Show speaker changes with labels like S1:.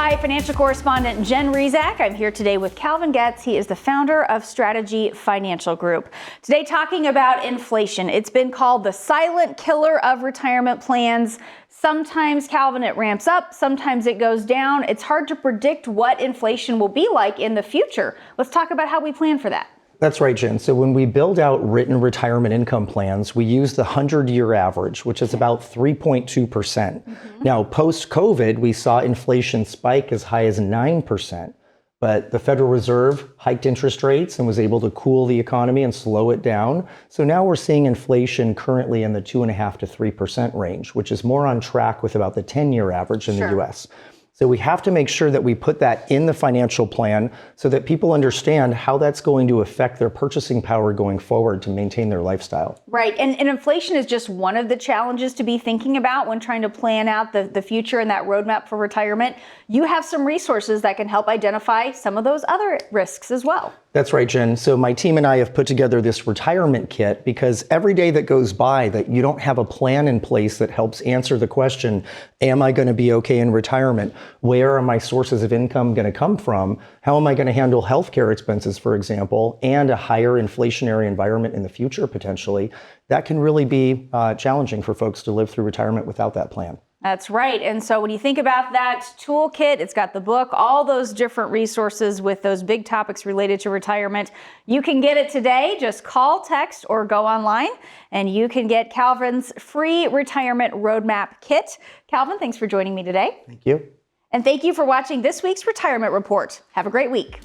S1: Hi, financial correspondent Jen Rezac. I'm here today with Calvin Getz. He is the founder of Strategy Financial Group. Today talking about inflation. It's been called the silent killer of retirement plans. Sometimes, Calvin, it ramps up. Sometimes it goes down. It's hard to predict what inflation will be like in the future. Let's talk about how we plan for that.
S2: That's right, Jen. So when we build out written retirement income plans, we use the 100-year average, which is about 3.2%. Now, post-COVID, we saw inflation spike as high as 9%, but the Federal Reserve hiked interest rates and was able to cool the economy and slow it down. So now we're seeing inflation currently in the 2.5% to 3% range, which is more on track with about the 10-year average in the U.S. So we have to make sure that we put that in the financial plan so that people understand how that's going to affect their purchasing power going forward to maintain their lifestyle.
S1: Right. And inflation is just one of the challenges to be thinking about when trying to plan out the future and that roadmap for retirement. You have some resources that can help identify some of those other risks as well.
S2: That's right, Jen. So my team and I have put together this retirement kit because every day that goes by that you don't have a plan in place that helps answer the question, am I going to be okay in retirement? Where are my sources of income going to come from? How am I going to handle healthcare expenses, for example, and a higher inflationary environment in the future potentially? That can really be challenging for folks to live through retirement without that plan.
S1: That's right. And so when you think about that toolkit, it's got the book, all those different resources with those big topics related to retirement. You can get it today. Just call, text, or go online, and you can get Calvin's free retirement roadmap kit. Calvin, thanks for joining me today.
S2: Thank you.
S1: And thank you for watching this week's Retirement Report. Have a great week.